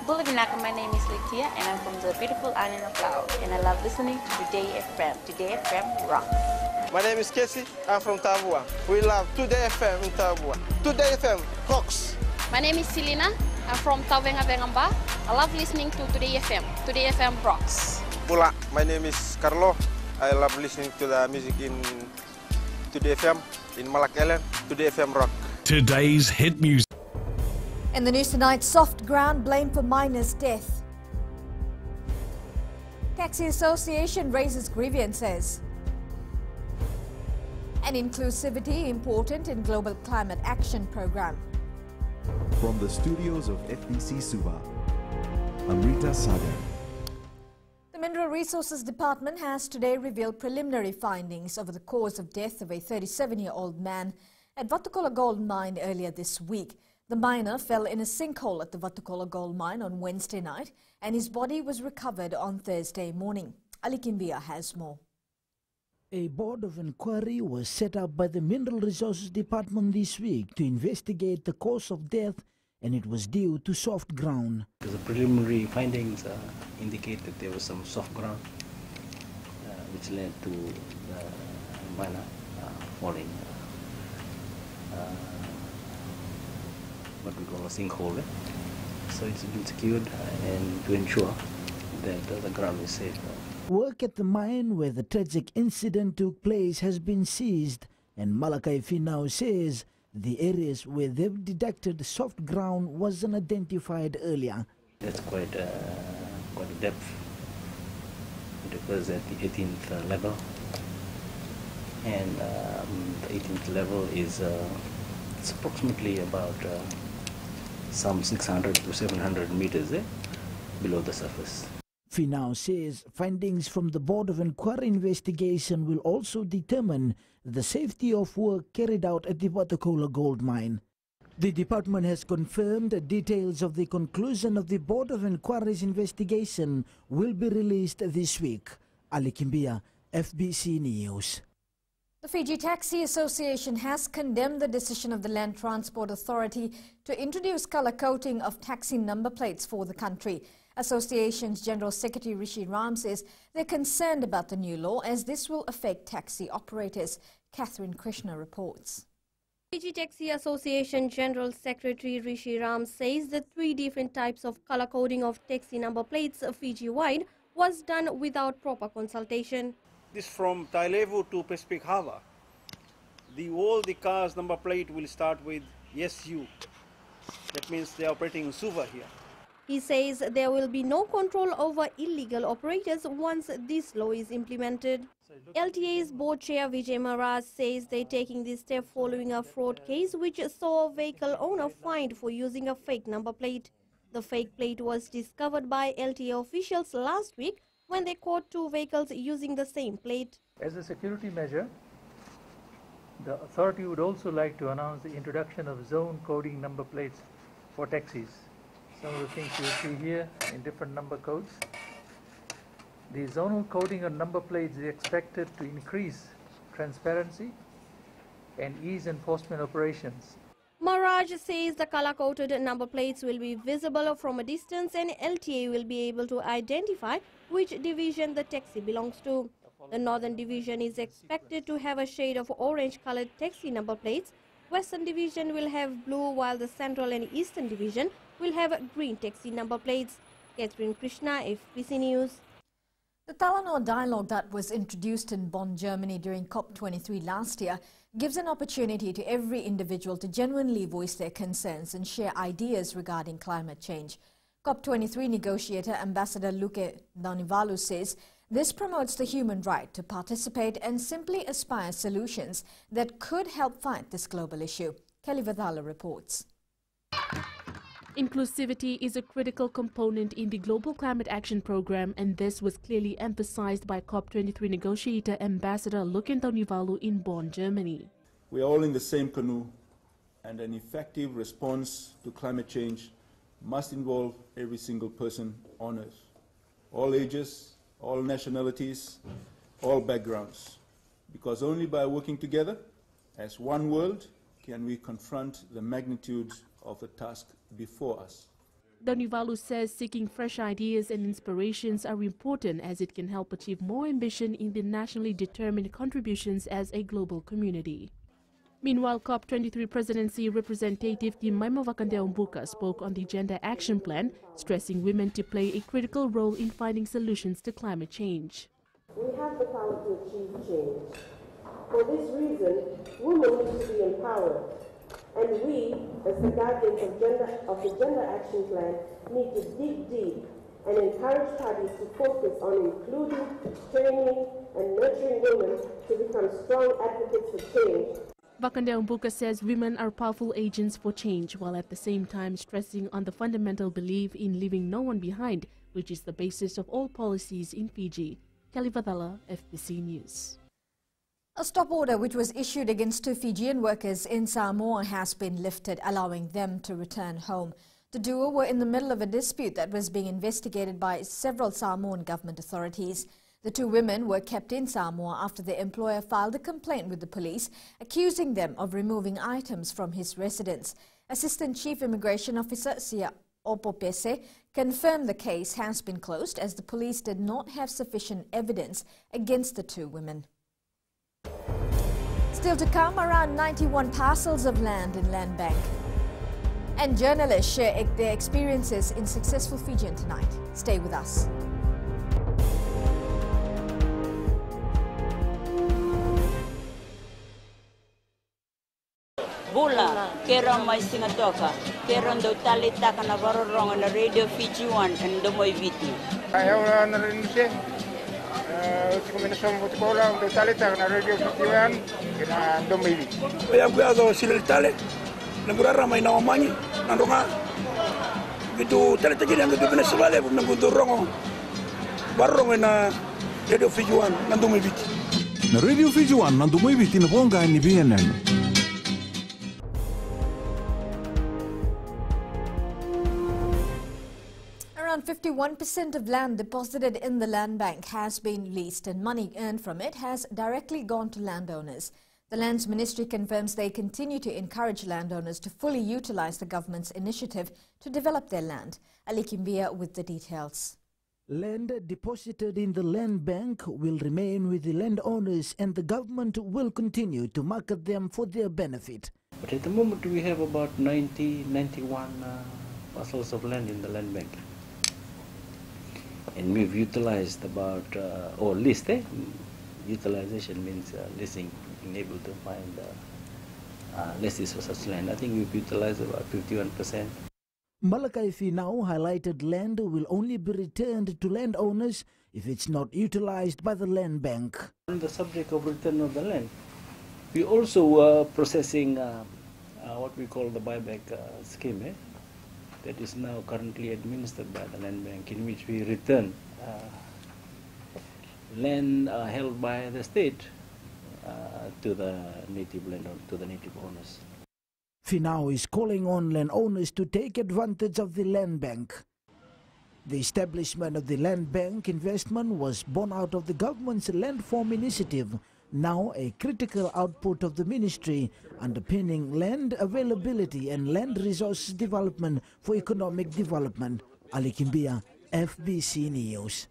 Bulabinaka, my name is Litia and I'm from the beautiful island of Laos and I love listening to Today FM. Today FM rock. My name is Casey, I'm from Tabua. We love Today FM in Tabua. Today FM rocks. My name is Selena, I'm from Tavenga Vengamba. I love listening to Today FM. Today FM rocks. Pula, my name is Carlo. I love listening to the music in Today FM, in Malak Island. Today FM rock. Today's hit music. In the news tonight, soft ground blamed for miner's death. Taxi Association raises grievances. And inclusivity important in Global Climate Action Program. From the studios of FBC Suva, Amrita Sagar. The Mineral Resources Department has today revealed preliminary findings over the cause of death of a 37-year-old man at Vatukola Gold Mine earlier this week. The miner fell in a sinkhole at the Vatukola Gold Mine on Wednesday night and his body was recovered on Thursday morning. Ali Kimbia has more. A board of inquiry was set up by the Mineral Resources Department this week to investigate the cause of death, and it was due to soft ground. The preliminary findings indicate that there was some soft ground which led to the miner falling what we call a sinkhole. So it's been secured and to ensure that the ground is safe. Work at the mine where the tragic incident took place has been ceased, and Malakai Finau says the areas where they've detected soft ground wasn't identified earlier. That's quite a depth. It occurs at the 18th level, and the 18th level is it's approximately about some 600 to 700 meters below the surface. Finau says findings from the Board of Inquiry investigation will also determine the safety of work carried out at the Vatukola Gold Mine. The department has confirmed that details of the conclusion of the Board of Inquiry's investigation will be released this week. Ali Kimbia, FBC News. The Fiji Taxi Association has condemned the decision of the Land Transport Authority to introduce colour coding of taxi number plates for the country. Association's General Secretary Rishi Ram says they're concerned about the new law as this will affect taxi operators. Catherine Krishna reports. Fiji Taxi Association General Secretary Rishi Ram says the 3 different types of colour coding of taxi number plates Fiji-wide was done without proper consultation. This from Tailevu to Pacific Harbour. All the cars number plate will start with SU. That means they are operating in Suva here. He says there will be no control over illegal operators once this law is implemented. LTA's board chair Vijay Maharaj says they're taking this step following a fraud case which saw a vehicle owner fined for using a fake number plate. The fake plate was discovered by LTA officials last week when they caught 2 vehicles using the same plate. As a security measure, the authority would also like to announce the introduction of zone coding number plates for taxis. Some of the things you see here in different number codes. The zonal coding of number plates is expected to increase transparency and ease enforcement operations. Maharaj says the color-coded number plates will be visible from a distance and LTA will be able to identify which division the taxi belongs to. The Northern Division is expected to have a shade of orange-colored taxi number plates. Western Division will have blue while the Central and Eastern Division will have green taxi number plates. Catherine Krishna, FBC News. The Talanoa dialogue that was introduced in Bonn, Germany during COP23 last year gives an opportunity to every individual to genuinely voice their concerns and share ideas regarding climate change. COP23 negotiator Ambassador Luke Danivalu says this promotes the human right to participate and simply aspire solutions that could help fight this global issue. Kelly Vathala reports. Inclusivity is a critical component in the Global Climate Action Program, and this was clearly emphasized by COP23 negotiator Ambassador Luke Danivalu in Bonn, Germany. We are all in the same canoe, and an effective response to climate change must involve every single person on Earth, all ages, all nationalities, all backgrounds, because only by working together as one world can we confront the magnitude of the task before us. Donivalu says seeking fresh ideas and inspirations are important as it can help achieve more ambition in the nationally determined contributions as a global community. Meanwhile, COP23 presidency representative Timaimo Vakandeumbuka spoke on the Gender Action Plan, stressing women to play a critical role in finding solutions to climate change. We have the power to achieve change. For this reason, women need to be empowered. And we, as the guardians of the Gender Action Plan, need to dig deep and encourage parties to focus on including, training, and nurturing women to become strong advocates for change. Vakandeumbuka says women are powerful agents for change, while at the same time stressing on the fundamental belief in leaving no one behind, which is the basis of all policies in Fiji. Kelly Vadala, FBC News. A stop order which was issued against 2 Fijian workers in Samoa has been lifted, allowing them to return home. The duo were in the middle of a dispute that was being investigated by several Samoan government authorities. The 2 women were kept in Samoa after their employer filed a complaint with the police, accusing them of removing items from his residence. Assistant Chief Immigration Officer Sia Opopese confirmed the case has been closed as the police did not have sufficient evidence against the 2 women. Still to come, around 91 parcels of land in Land Bank. And journalists share their experiences in Successful Fijian tonight. Stay with us. Bula, kera mai singatoka, kera ndo tali taka na varorong na Radio Fiji 1 and Domoy Viti. Ayaw na rin siya. Uti komenasyon mo tikola ndo tali taka na Radio Fiji 1 kina Domoy Viti. Kaya kuyazo sila tali, nagurara may nawamanyi, nandunga. Gitu tali taki na gitu pinasabale, nagundurong varorong na Radio Fiji 1 na Domoy Viti. Na Radio Fiji 1 na Domoy Viti na ponga ni BNN. Around 51% of land deposited in the land bank has been leased and money earned from it has directly gone to landowners. The Lands Ministry confirms they continue to encourage landowners to fully utilize the government's initiative to develop their land. Ali Kimbia with the details. Land deposited in the land bank will remain with the landowners and the government will continue to market them for their benefit. But at the moment we have about 91 parcels of land in the land bank. And we've utilized about, or leased, utilization means leasing, being able to find leases for such land. I think we've utilized about 51%. Malakai Finau highlighted land will only be returned to landowners if it's not utilized by the land bank. On the subject of return of the land, we also processing what we call the buyback scheme. That is now currently administered by the land bank, in which we return land held by the state to the native landowner, to the native owners. Finau is calling on landowners to take advantage of the land bank. The establishment of the land bank investment was born out of the government's Landform initiative, now a critical output of the ministry, underpinning land availability and land resources development for economic development. Ali Kimbia, FBC News.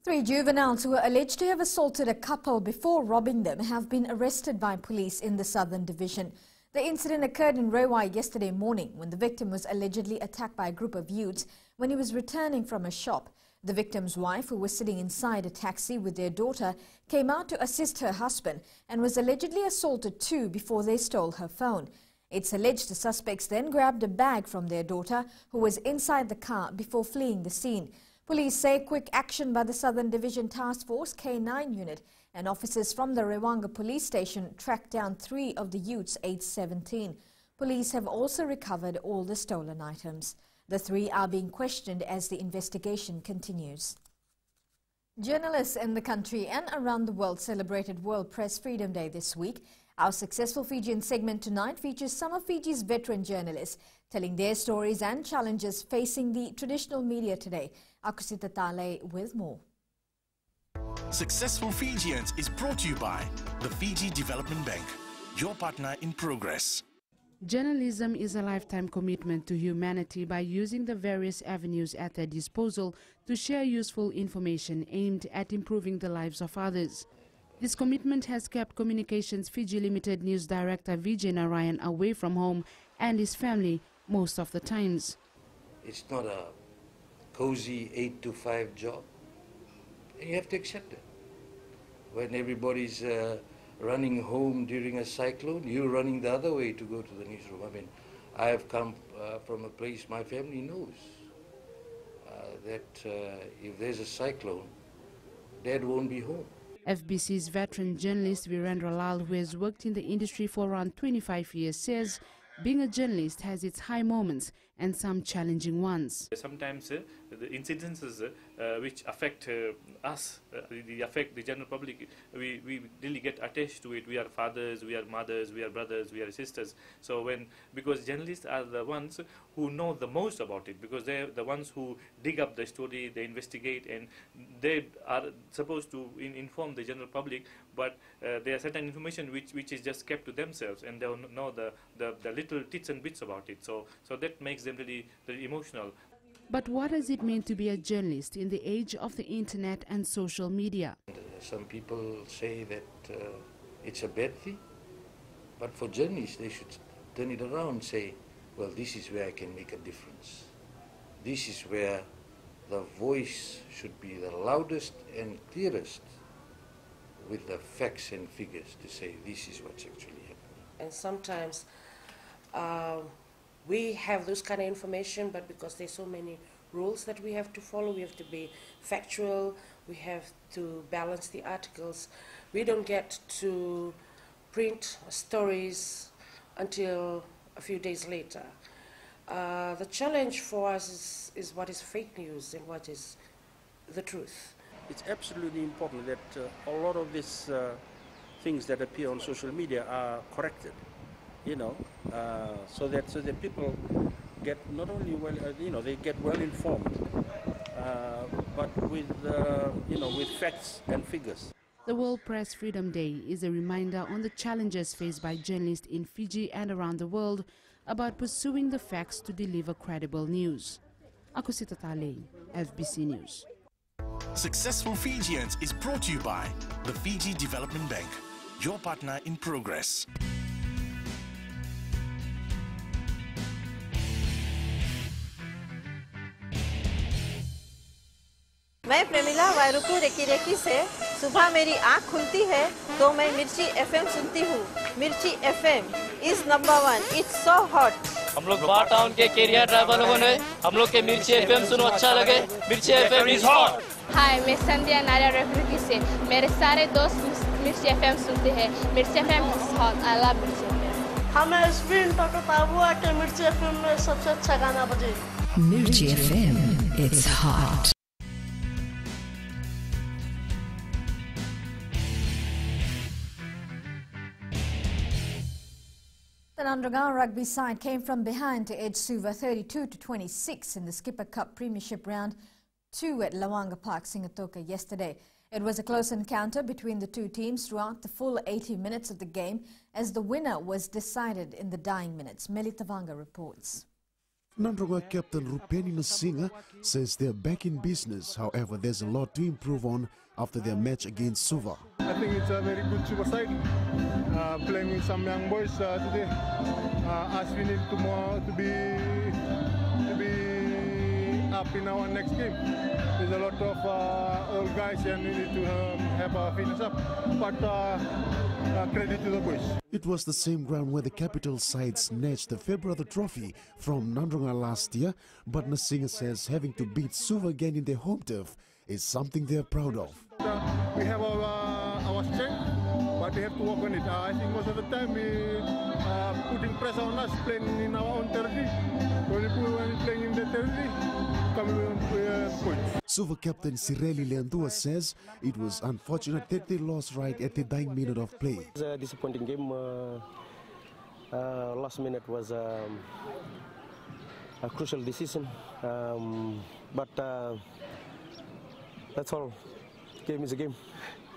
3 juveniles who were alleged to have assaulted a couple before robbing them have been arrested by police in the Southern Division. The incident occurred in Rewa yesterday morning when the victim was allegedly attacked by a group of youths when he was returning from a shop. The victim's wife, who was sitting inside a taxi with their daughter, came out to assist her husband and was allegedly assaulted too before they stole her phone. It's alleged the suspects then grabbed a bag from their daughter, who was inside the car, before fleeing the scene. Police say quick action by the Southern Division Task Force K9 unit and officers from the Rewanga police station tracked down 3 of the youths aged 17. Police have also recovered all the stolen items. The 3 are being questioned as the investigation continues. Journalists in the country and around the world celebrated World Press Freedom Day this week. Our Successful Fijian segment tonight features some of Fiji's veteran journalists telling their stories and challenges facing the traditional media today. Akusita Tale with more. Successful Fijians is brought to you by the Fiji Development Bank, your partner in progress. Journalism is a lifetime commitment to humanity by using the various avenues at their disposal to share useful information aimed at improving the lives of others. This commitment has kept Communications Fiji Limited News Director Vijay Narayan away from home and his family most of the times. It's not a cozy 8 to 5 job. You have to accept it. When everybody's running home during a cyclone, you're running the other way to go to the newsroom. I mean, I have come from a place my family knows that if there's a cyclone, Dad won't be home. FBC's veteran journalist Virendra Lal, who has worked in the industry for around 25 years, says being a journalist has its high moments and some challenging ones. Sometimes the incidences which affect us, affect the general public, we really get attached to it. We are fathers, we are mothers, we are brothers, we are sisters. So because journalists are the ones who know the most about it, because they're the ones who dig up the story, they investigate, and they are supposed to inform the general public, but there are certain information which is just kept to themselves, and they don't know the little tits and bits about it. So that makes them really emotional. But what does it mean to be a journalist in the age of the internet and social media? Some people say that it's a bad thing, but for journalists they should turn it around and say, well, this is where I can make a difference. This is where the voice should be the loudest and clearest, with the facts and figures to say this is what's actually happening. And sometimes we have those kind of information, but because there's so many rules that we have to follow, we have to be factual, we have to balance the articles. We don't get to print stories until a few days later. The challenge for us is what is fake news and what is the truth. It's absolutely important that a lot of these things that appear on social media are corrected, so that people get not only they get well informed, but with with facts and figures. The World Press Freedom Day is a reminder on the challenges faced by journalists in Fiji and around the world about pursuing the facts to deliver credible news. Aku Sita Taleng, FBC News. Successful Fijians is brought to you by the Fiji Development Bank, your partner in progress. मैं Premila वायरुकु recce recce से सुबह मेरी आँख खुलती है तो मैं मिर्ची एफएम सुनती हूँ. मिर्ची FM is number 1. It's so hot. हम लोग बार टाउन के कैरियर ड्राइवर लोगों ने हम लोग के मिर्ची एफएम सुनो अच्छा लगे. मिर्ची एफएम is hot. हाय, मैं संध्या नारिया रेकी से मेरे सारे दोस्त मिर्ची एफएम सुनते हैं. मिर्ची FM is hot. I love मिर्ची एफएम. हमें स्पिन टोटो ताबुआ के मिर्ची एफएम में सबसे अच्छा गाना बजे. मिर्ची FM, it's hot. The Nandragaon rugby side came from behind to edge Suva 32-26 in the Skipper Cup Premiership Round 2 at Lawanga Park, Singatoka yesterday. It was a close encounter between the two teams throughout the full 80 minutes of the game, as the winner was decided in the dying minutes. Melitavanga reports. Nandragaon captain Rupeni Nasinga says they're back in business. However, there's a lot to improve on after their match against Suva. I think it's a very good Suva side. Playing with some young boys today. As we need to be up in our next game. There's a lot of old guys and we need to have a finish up. But credit to the boys. It was the same ground where the capital side snatched the Fairbrother Trophy from Nandragaon last year, but Nasinga says having to beat Suva again in their home turf is something they're proud of. We have our strength, but we have to work on it. I think most of the time we putting pressure on us playing in our own territory. When we're playing in the territory, coming with points. Suva captain Sireli Leandua says it was unfortunate that they lost right at the dying minute of play. It was a disappointing game. Last minute was a crucial decision, but that's all. Game is a game.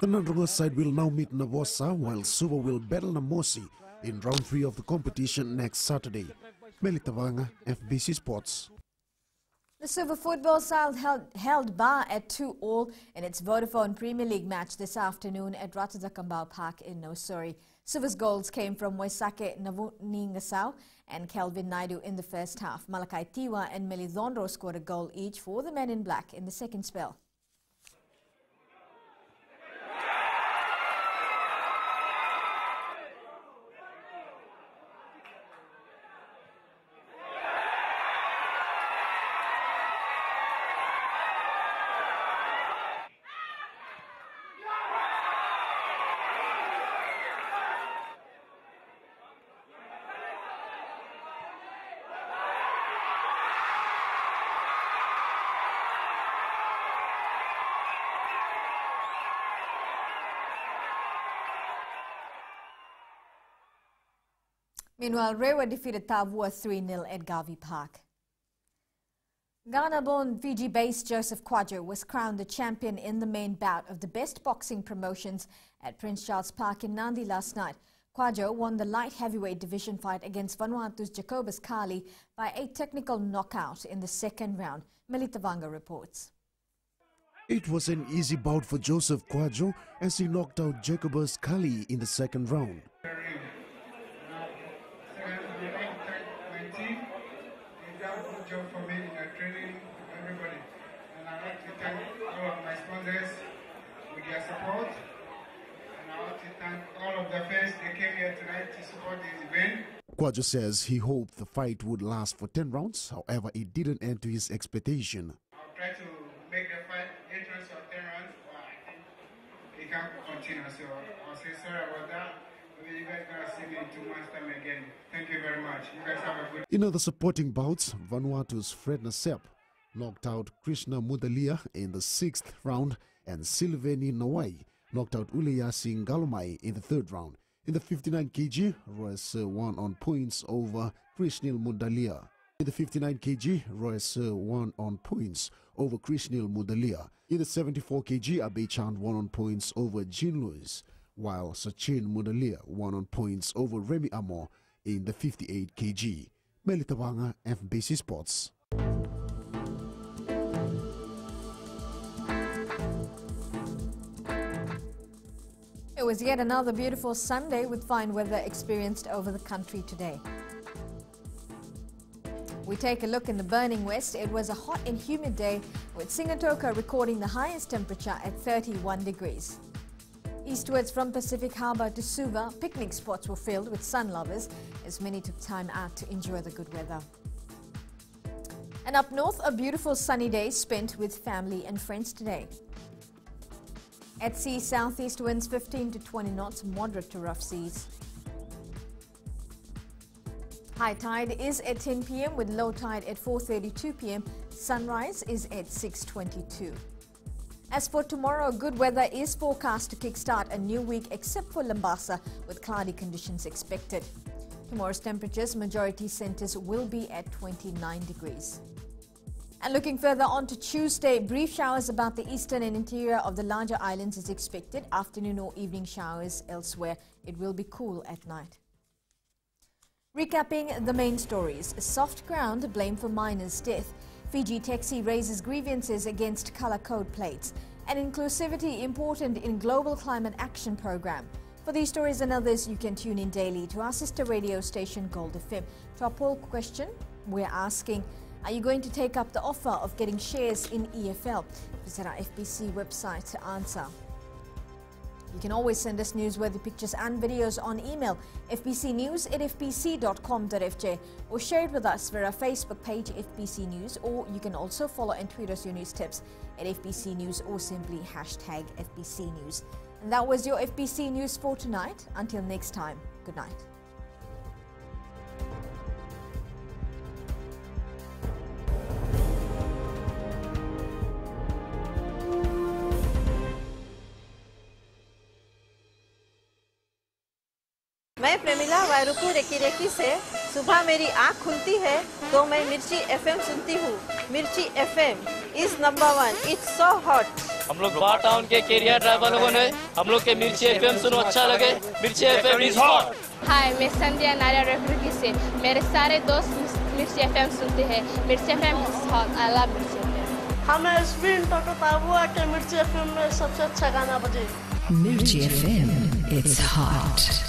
The Nandragaon side will now meet Navosa, while Suva will battle Namosi in round 3 of the competition next Saturday. Melitavanga, FBC Sports. The Suva football side held bar at 2-2 in its Vodafone Premier League match this afternoon at Ratazakambao Park in Nosuri. Suva's goals came from Moisake Navuningasau and Kelvin Naidu in the first half. Malakai Tiwa and Melidondro scored a goal each for the men in black in the second spell. Meanwhile, Rewa defeated Tavua 3-0 at Garvey Park. Ghana-born Fiji-based Joseph Kwadwo was crowned the champion in the main bout of the best boxing promotions at Prince Charles Park in Nandi last night. Kwadwo won the light heavyweight division fight against Vanuatu's Jacobus Kali by a technical knockout in the second round. Melitavanga reports. It was an easy bout for Joseph Kwadwo as he knocked out Jacobus Kali in the second round. Job for me in our training, everybody. And I'd like to thank all of my sponsors with their support. And I'd like to thank all of the fans that came here tonight to support this event. Kwadwo says he hoped the fight would last for 10 rounds, however it didn't end to his expectation. I'll try to make the fight 8 rounds or 10 rounds, but I think it can't continue, so I'll say sorry about that. You guys gonna see me in 2 months' time again. Thank you very much. You guys have a good. In other supporting bouts, Vanuatu's Fred Nasep knocked out Krishna Mudalia in the 6th round, and Silveni Nawai knocked out Uleyasi Ngalomai in the 3rd round. In the 59 kg, Royce won on points over Krishnil Mudalia. In the 59 kg, Royce won on points over Krishnil Mudalia. In the 74 kg, Abechand won on points over Jean Lewis, while Sachin Mudalia won on points over Remy Amor in the 58 kg. Melitavanga, FBC Sports. It was yet another beautiful Sunday with fine weather experienced over the country today. We take a look in the burning west. It was a hot and humid day with Singatoka recording the highest temperature at 31 degrees. Eastwards from Pacific Harbour to Suva, picnic spots were filled with sun lovers as many took time out to enjoy the good weather. And up north, a beautiful sunny day spent with family and friends today. At sea, southeast winds 15 to 20 knots, moderate to rough seas. High tide is at 10 p.m. with low tide at 4:32 p.m. Sunrise is at 6:22. As for tomorrow, good weather is forecast to kickstart a new week except for Lambasa with cloudy conditions expected. Tomorrow's temperatures, majority centres will be at 29 degrees. And looking further on to Tuesday, brief showers about the eastern and interior of the larger islands is expected. Afternoon or evening showers elsewhere. It will be cool at night. Recapping the main stories. Soft ground blamed for miner's death. Fiji Taxi raises grievances against colour code plates. And inclusivity important in Global Climate Action Programme. For these stories and others, you can tune in daily to our sister radio station Gold FM. To our poll question, we're asking, are you going to take up the offer of getting shares in EFL? Visit our FBC website to answer. You can always send us newsworthy pictures and videos on email fbcnews@fbc.com.fj or share it with us via our Facebook page FBC News, or you can also follow and tweet us your news tips at FBC News or simply hashtag FBC News. And that was your FBC News for tonight. Until next time, good night. मैं Premila वायरुकू recce recce से सुबह मेरी आँख खुलती है तो मैं मिर्ची एफएम सुनती हूँ। मिर्ची FM is number 1। It's so hot. हम लोग बार टाउन के कैरियर ड्राइवर लोगों ने हम लोग के मिर्ची एफएम सुनो अच्छा लगे। मिर्ची एफएम इज हॉट। हाय, मैं संध्या नारियल रेफ्रिकी से। मेरे सारे दोस्त मिर्ची एफएम सुनते हैं। मिर्ची FM is hot, I love मिर्ची एफएम। हमें स्पिन टको ताबुआ के मिर्ची एफएम में सबसे अच्छा गाना बजे। Mirchi FM, it's hot.